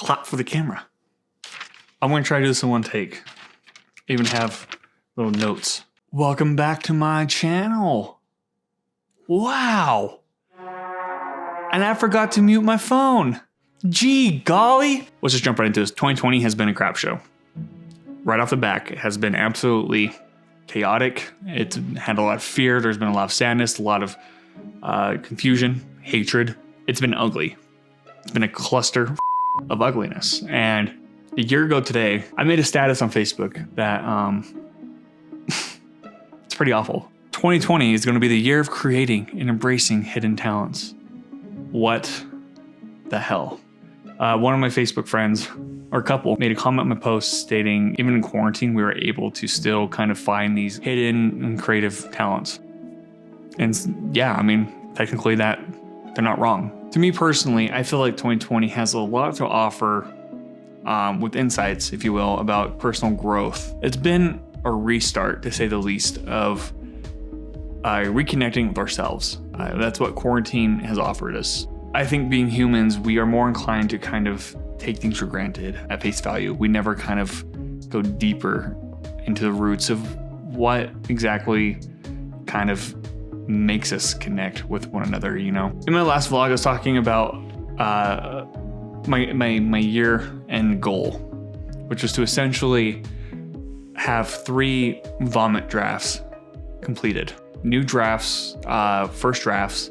clap for the camera. I'm going to try to do this in one take. Even have little notes. Welcome back to my channel. Wow. And I forgot to mute my phone. Gee, golly. Let's just jump right into this. 2020 has been a crap show. Right off the back, it has been absolutely chaotic. It's had a lot of fear. There's been a lot of sadness, a lot of confusion, hatred. It's been ugly. It's been a cluster of ugliness. And a year ago today, I made a status on Facebook that it's pretty awful. 2020 is going to be the year of creating and embracing hidden talents. What the hell? One of my Facebook friends, or couple, made a comment on my post stating, even in quarantine, we were able to still kind of find these hidden and creative talents. And yeah, I mean, technically they're not wrong. To me personally, I feel like 2020 has a lot to offer with insights, if you will, about personal growth. It's been a restart, to say the least, of reconnecting with ourselves. That's what quarantine has offered us. I think being humans, we are more inclined to kind of take things for granted at face value. We never kind of go deeper into the roots of what exactly kind of makes us connect with one another, you know? In my last vlog, I was talking about my year-end goal, which was to essentially have 3 vomit drafts completed. New drafts, first drafts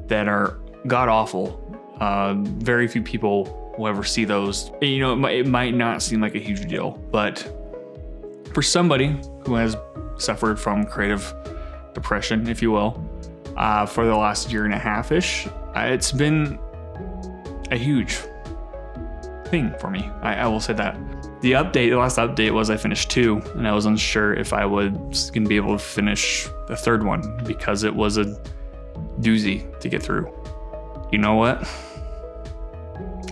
that are god-awful. Very few people will ever see those. You know, it might not seem like a huge deal, but for somebody who has suffered from creative depression, if you will, for the last year and a half-ish, it's been a huge thing for me. I will say that. The last update was I finished 2, and I was unsure if I was going to be able to finish the 3rd one because it was a doozy to get through. You know what?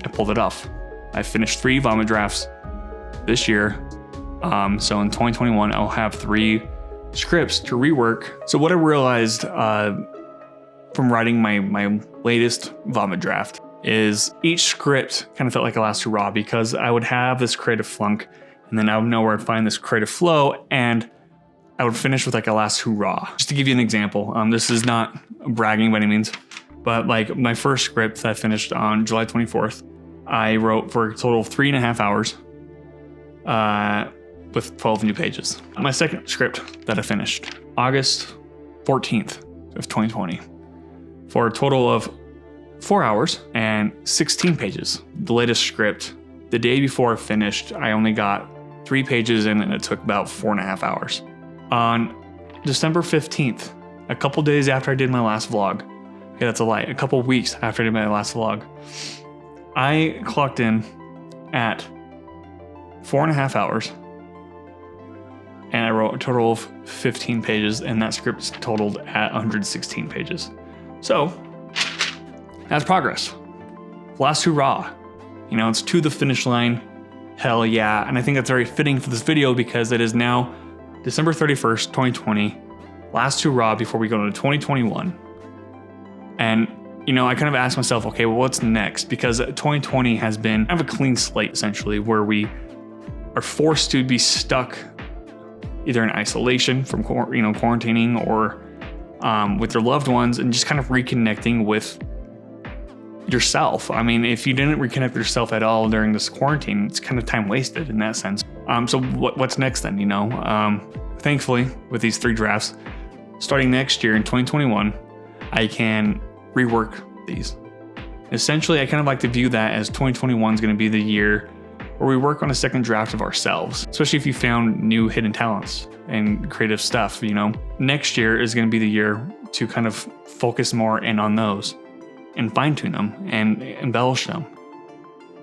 I pulled it off. I finished 3 vomit drafts this year. So in 2021, I'll have 3 scripts to rework. So what I realized from writing my latest vomit draft is each script kind of felt like a last hurrah because I would have this creative flunk and then I would know where I'd find this creative flow and I would finish with like a last hurrah. Just to give you an example, this is not bragging by any means, but like my first script that I finished on July 24th, I wrote for a total of 3.5 hours with 12 new pages. My second script that I finished, August 14th of 2020, for a total of 4 hours and 16 pages. The latest script, the day before I finished, I only got 3 pages in and it took about 4.5 hours. On December 15th, a couple days after I did my last vlog, okay, that's a lie, a couple weeks after I did my last vlog, I clocked in at 4.5 hours and I wrote a total of 15 pages and that script totaled at 116 pages. So that's progress. Last hurrah. You know, it's to the finish line. Hell yeah. And I think that's very fitting for this video because it is now December 31st, 2020. Last hurrah before we go into 2021. And, you know, I kind of asked myself, okay, well, what's next? Because 2020 has been kind of a clean slate, essentially, where we are forced to be stuck either in isolation from, quarantining or with your loved ones and just kind of reconnecting with yourself. I mean, if you didn't reconnect with yourself at all during this quarantine, it's kind of time wasted in that sense. So what's next then, you know? Thankfully, with these 3 drafts, starting next year in 2021, I can rework these. Essentially, I kind of like to view that as 2021 is going to be the year where we work on a second draft of ourselves, especially if you found new hidden talents and creative stuff, you know? Next year is going to be the year to kind of focus more in on those and fine-tune them and embellish them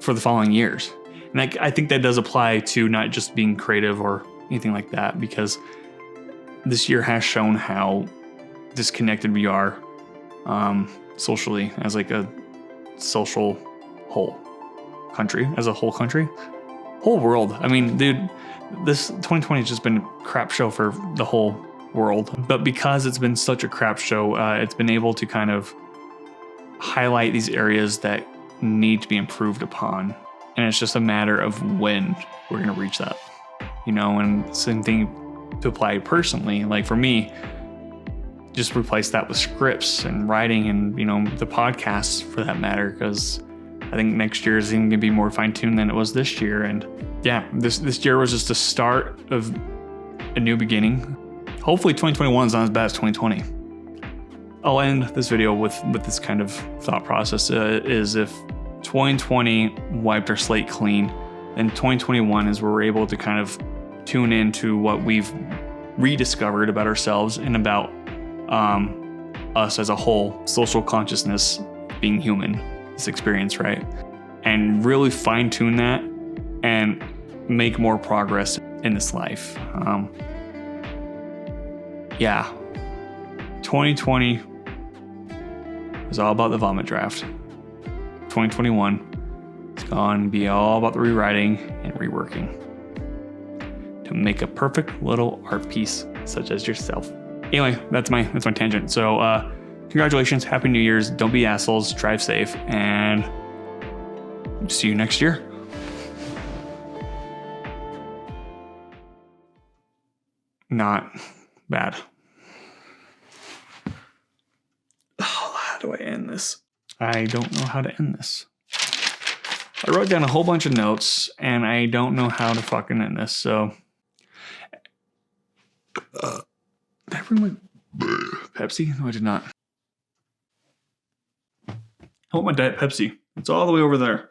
for the following years. And I think that does apply to not just being creative or anything like that, because this year has shown how disconnected we are socially as like a social whole country, whole world. I mean, dude, this 2020 has just been a crap show for the whole world. But because it's been such a crap show, it's been able to kind of highlight these areas that need to be improved upon. And it's just a matter of when we're going to reach that, you know, and same thing to apply personally. Like for me, just replace that with scripts and writing and, you know, the podcasts for that matter, because I think next year is even going to be more fine-tuned than it was this year. And yeah, this year was just the start of a new beginning. Hopefully 2021 is not as bad as 2020. I'll end this video with this kind of thought process is if 2020 wiped our slate clean, then 2021 is where we're able to kind of tune into what we've rediscovered about ourselves and about us as a whole, social consciousness, being human, this experience, right? And really fine tune that and make more progress in this life. Yeah, 2020 is all about the vomit draft. 2021 is going to be all about the rewriting and reworking to make a perfect little art piece such as yourself. Anyway, that's my tangent. So congratulations, happy New Year's, don't be assholes, drive safe, and see you next year. Not bad. Oh, how do I end this? I don't know how to end this. I wrote down a whole bunch of notes and I don't know how to fucking end this, so. Did I bring my Pepsi? No, I did not. I want my Diet Pepsi. It's all the way over there.